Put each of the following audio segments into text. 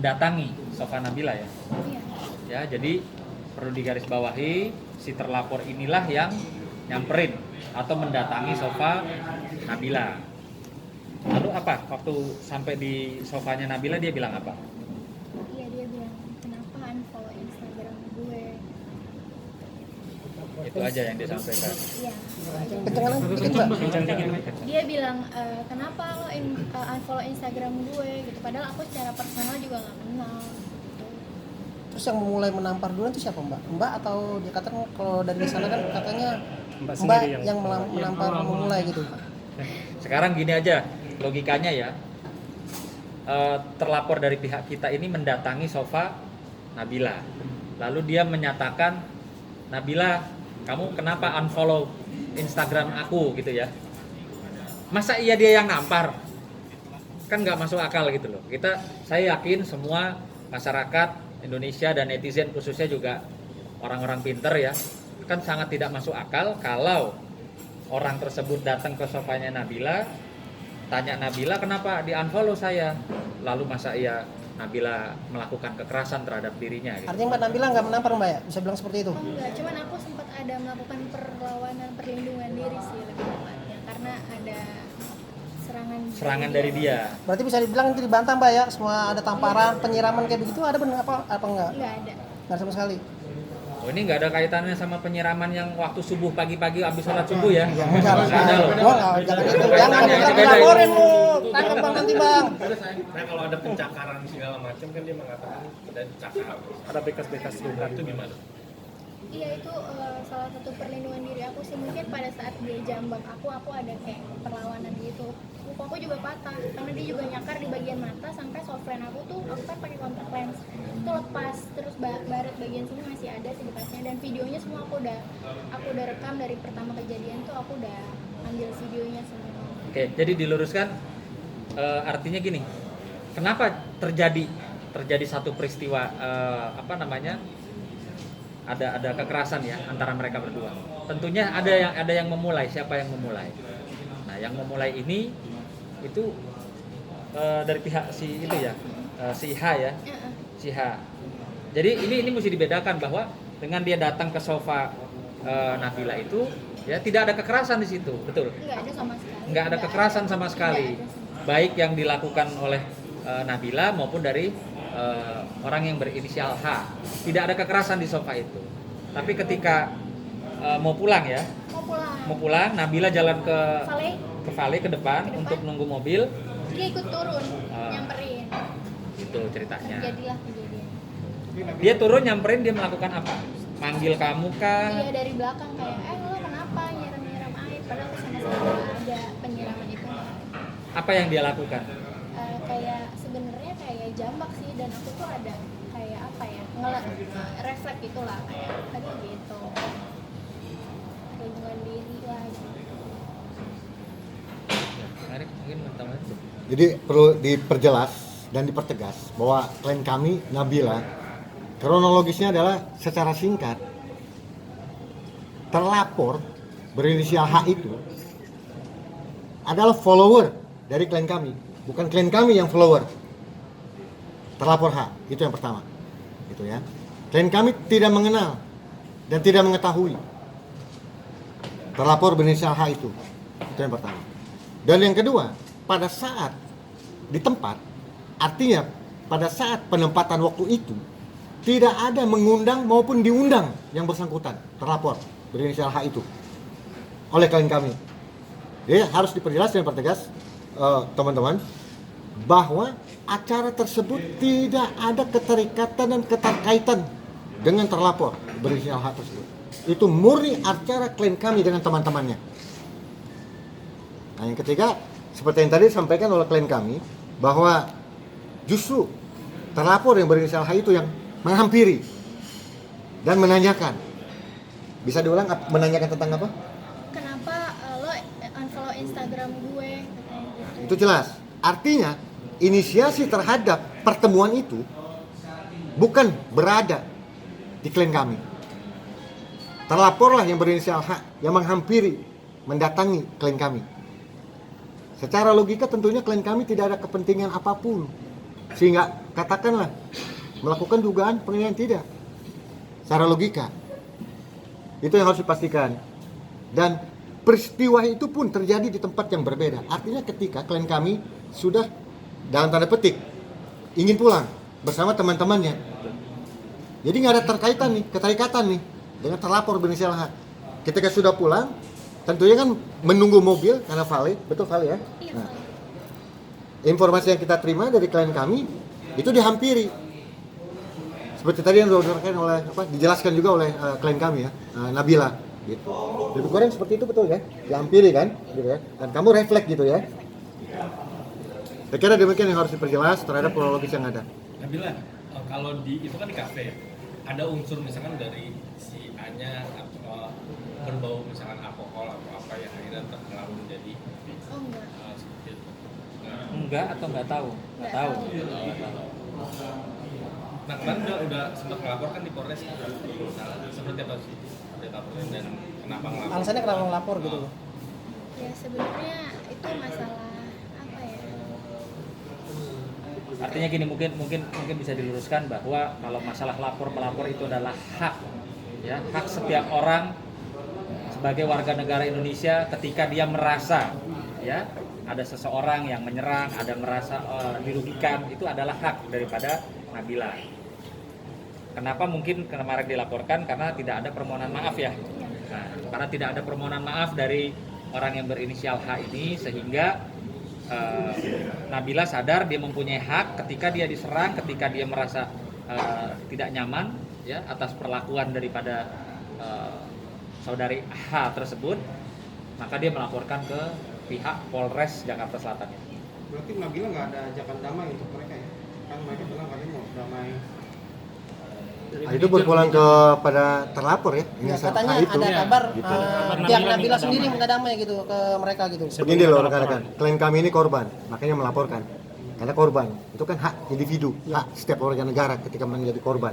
mendatangi sofa Nabila ya. Iya. Ya, jadi perlu digarisbawahi si terlapor inilah yang nyamperin atau mendatangi sofa Nabila. Lalu apa? Waktu sampai di sofanya Nabila dia bilang apa? Iya, dia bilang kenapa unfollow Instagram gue. Itu aja yang dia sampaikan. Iya. Kenceng dikit Mbak. Dia bilang kenapa lo unfollow Instagram gue gitu. Padahal aku secara personal juga nggak kenal. Gitu. Terus yang mulai menampar duluan itu siapa Mbak? Mbak atau dia katakan kalau dari sana kan katanya Mbak yang menampar memulai gitu. Sekarang gini aja logikanya ya. Terlapor dari pihak kita ini mendatangi sofa Nabila. Lalu dia menyatakan, Nabila, kamu kenapa unfollow Instagram aku gitu ya? Masa iya dia yang nampar? Kan nggak masuk akal gitu loh. Saya yakin semua masyarakat Indonesia dan netizen khususnya juga orang-orang pinter ya, kan sangat tidak masuk akal kalau orang tersebut datang ke sofanya Nabila, tanya Nabila kenapa di unfollow saya, lalu masa iya Nabila melakukan kekerasan terhadap dirinya gitu. Artinya Mbak Nabila nggak menampar Mbak ya? Bisa bilang seperti itu? Oh enggak, cuman aku sempat ada melakukan perlawanan perlindungan diri sih lebih tepatnya karena ada serangan dari dia. Berarti bisa dibilang itu dibantah Mbak ya? Semua ada tamparan, penyiraman kayak begitu ada benar apa enggak? Enggak ada. Nggak sama sekali. Oh ini nggak ada kaitannya sama penyiraman yang waktu subuh pagi-pagi habis sholat subuh ya? Enggak ada loh. Gua enggak, jangan itu. Itu Jangan kaitannya, itu beda. dilaporin lu. Tangkap Bang nanti Bang. Nah kalau ada pencakaran segala macam kan dia mengatakan ada cakar. Ada bekas-bekas luka itu gimana? Iya itu salah satu perlindungan diri aku sih, mungkin pada saat dia jambak aku ada kayak perlawanan gitu. Kuku aku juga patah karena dia juga nyakar di bagian mata sampai softframe aku kan pakai contact lens itu lepas, terus baret bagian sini masih ada sih bekasnya, dan videonya semua aku udah rekam dari pertama kejadian tuh, aku udah ambil videonya semua. Oke, jadi diluruskan artinya gini, kenapa terjadi satu peristiwa ada kekerasan ya antara mereka berdua. Tentunya ada yang memulai. Siapa yang memulai? Nah, yang memulai ini itu dari pihak si itu ya, si H ya, si H. Jadi ini mesti dibedakan bahwa dengan dia datang ke sofa Nabila itu ya tidak ada kekerasan di situ, betul? Nggak ada sama sekali. Nggak ada kekerasan sama sekali, baik yang dilakukan oleh Nabila maupun dari orang yang berinisial H. Tidak ada kekerasan di sofa itu. Tapi ketika mau pulang, Nabila jalan ke Vale ke depan untuk nunggu mobil. Dia ikut turun, nyamperin. Itu ceritanya. Jadilah kejadian. Dia turun nyamperin, dia melakukan apa? Manggil kamu kah? Iya dari belakang kayak, lo kenapa nyiram air? Padahal sama-sama ada penyiraman itu. Apa yang dia lakukan? Kayak sebenarnya kayak jambak sih, dan aku tuh ada kayak apa ya, refleks gitulah kayak aduh gitu, perlindungan diri lah gitu. Mungkin pertama itu. Jadi perlu diperjelas dan dipertegas bahwa klien kami Nabila, kronologisnya adalah secara singkat, terlapor berinisial H itu adalah follower dari klien kami, bukan klien kami yang follower. Terlapor H, itu yang pertama. Gitu ya. Klien kami tidak mengenal dan tidak mengetahui terlapor berinisial H itu. Itu yang pertama. Dan yang kedua, pada saat di tempat, artinya pada saat penempatan waktu itu tidak ada mengundang maupun diundang yang bersangkutan terlapor berinisial H itu oleh klien kami. Jadi harus diperjelas dan dipertegas teman-teman bahwa acara tersebut tidak ada keterikatan dan keterkaitan dengan terlapor berinisial H tersebut. Itu murni acara klien kami dengan teman-temannya. Nah, yang ketiga, seperti yang tadi disampaikan oleh klien kami, bahwa justru terlapor yang berinisial H itu yang menghampiri dan menanyakan. Bisa diulang, menanyakan tentang apa? Kenapa lo unfollow Instagram gue? Katanya gitu. Itu jelas. Artinya, inisiasi terhadap pertemuan itu bukan berada di klien kami. Terlaporlah yang berinisial H yang menghampiri, mendatangi klien kami. Secara logika tentunya klien kami tidak ada kepentingan apapun Sehingga katakanlah melakukan dugaan penganiayaan tidak. Secara logika. Itu yang harus dipastikan. Dan peristiwa itu pun terjadi di tempat yang berbeda. Artinya ketika klien kami sudah dalam tanda petik ingin pulang bersama teman-temannya. Jadi nggak ada keterikatan nih dengan terlapor berinisial H. Ketika sudah pulang, tentunya kan menunggu mobil karena Vale, betul Vale ya? Iya, Nah, informasi yang kita terima dari klien kami itu dihampiri. Seperti tadi yang dijelaskan juga oleh klien kami ya, Nabila gitu. Lebih kurang seperti itu betul ya? Dihampiri kan, gitu ya. Dan kamu refleks gitu ya. Saya kira demikian yang harus diperjelas terhadap kronologis yang ada. Nabila, kalau itu kan di kafe ya, ada unsur misalkan dari si A-nya berbau misalkan alkohol atau apa yang akhirnya terpengaruh menjadi Oh enggak. seperti itu. Enggak atau nggak tahu? Nggak tahu. Nah, kemarin udah sempat melaporkan di Polres. Nah, seperti apa sih laporan dan kenapa ngelapor? Alasannya kenapa ngelapor gitu? Ya sebenarnya itu masalah apa ya? Artinya gini, mungkin bisa diluruskan bahwa kalau masalah melapor itu adalah hak, ya, hak setiap orang sebagai warga negara Indonesia ketika dia merasa, ya, ada seseorang yang menyerang, ada merasa dirugikan, itu adalah hak daripada Nabila. Kenapa mungkin kemarin dilaporkan? Karena tidak ada permohonan maaf ya. Nah, karena tidak ada permohonan maaf dari orang yang berinisial H ini, sehingga Nabila sadar dia mempunyai hak ketika dia diserang, ketika dia merasa tidak nyaman ya atas perlakuan daripada saudari H tersebut, maka dia melaporkan ke pihak Polres Jakarta Selatan. Berarti Nabila nggak ada ajakan damai untuk mereka ya? Kan mereka bilang katanya mau damai. Itu berpulang kepada terlapor ya. Ya, Ingat katanya itu. ada kabar Gitu. pihak Nabila sendiri minta damai gitu ke mereka gitu. Begini loh rekan-rekan, klien kami ini korban, makanya melaporkan. Karena korban itu kan hak individu, hak setiap warga negara ketika menjadi korban.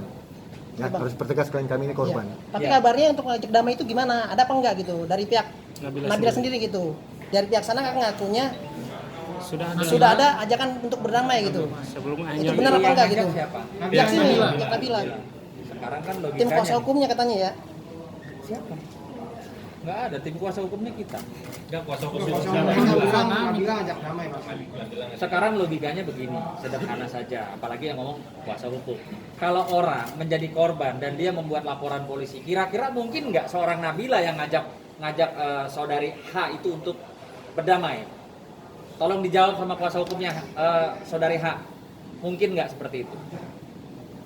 Ya, harus pertegas klien kami ini korban. Ya. Tapi Ya. kabarnya untuk ngajak damai itu gimana? Ada apa enggak gitu dari pihak Nabila sendiri gitu? Dari pihak sana kan ngakunya sudah ada ajakan untuk berdamai gitu. Itu benar apa enggak gitu? Siapa? Pihak sini, pihak Nabila. Sekarang kan logikanya Tim kuasa hukumnya katanya ya. siapa? Nggak ada, tim kuasa hukumnya kita. Enggak kuasa hukum Nabila ngajak damai Mas. Sekarang logikanya begini, sederhana saja, apalagi yang ngomong kuasa hukum. Kalau orang menjadi korban dan dia membuat laporan polisi, kira-kira mungkin nggak seorang Nabila yang ngajak saudari H itu untuk berdamai? Tolong dijawab sama kuasa hukumnya, saudari H. Mungkin nggak seperti itu?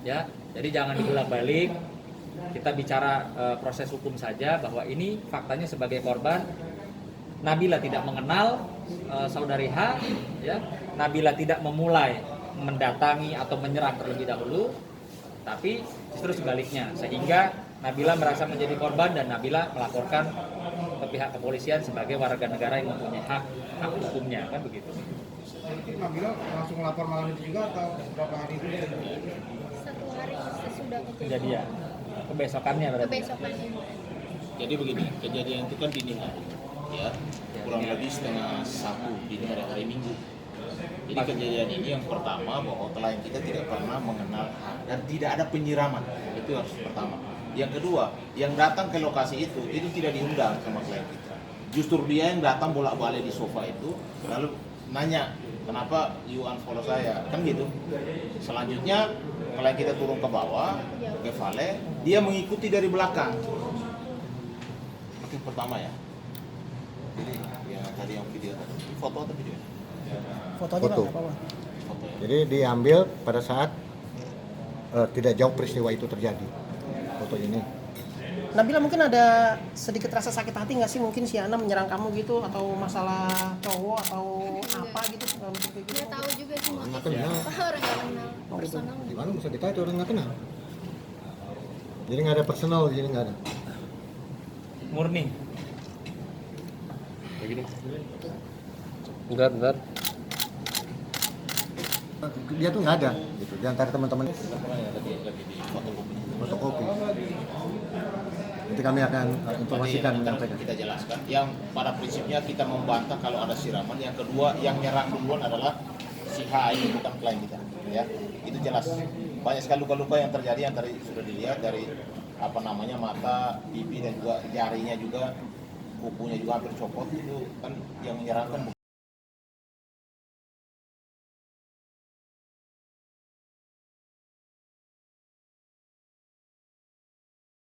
Ya, jadi jangan dibolak-balik. Kita bicara proses hukum saja, bahwa ini faktanya sebagai korban Nabila tidak mengenal saudari H, ya. Nabila tidak memulai mendatangi atau menyerang terlebih dahulu, tapi justru sebaliknya, sehingga Nabila merasa menjadi korban dan Nabila melaporkan ke pihak kepolisian sebagai warga negara yang mempunyai hak hukumnya, kan begitu. Nabila langsung lapor malam itu juga atau berapa hari itu? 1 hari sesudah Kejadian kebesokannya berarti. kebesokannya. Jadi begini, kejadian itu kan dini hari, ya, kurang lebih setengah 1 dini hari Minggu. Jadi kejadian ini yang pertama bahwa klien kita tidak pernah mengenal dan tidak ada penyiraman, itu harus pertama. Yang kedua, yang datang ke lokasi itu tidak diundang sama klien kita. Justru dia yang datang bolak-balik di sofa itu, lalu nanya, kenapa you unfollow saya, kan gitu. Selanjutnya klien kita turun ke bawah ke Vale, dia mengikuti dari belakang. Itu pertama ya. Jadi yang tadi yang video tadi, foto atau video? Foto aja Foto. Bang, apa-apa. Foto ya. Jadi diambil pada saat tidak jauh peristiwa itu terjadi. Foto ini. Nabila mungkin ada sedikit rasa sakit hati nggak sih mungkin si Ana menyerang kamu gitu atau masalah cowok atau apa gitu kalau kayak gitu? Nggak tahu juga sih Nggak motifnya kenal. apa, orang nggak kenal personal. Gimana bisa ditanya orang nggak kenal? Jadi nggak ada personal, jadi nggak ada. Murni. Bentar. Dia tuh nggak ada, gitu. Di antara teman-teman Lagi di fotokopi. fotokopi. Nanti kami akan informasikan Tadi menyampaikan. kita jelaskan. Yang pada prinsipnya kita membantah kalau ada siraman. Yang kedua, yang nyerang duluan adalah si H ini, bukan klien kita. ya. Itu jelas. Banyak sekali luka-luka yang terjadi yang tadi sudah dilihat dari mata, pipi dan juga jarinya juga, kukunya juga hampir copot. Itu kan yang menyeramkan.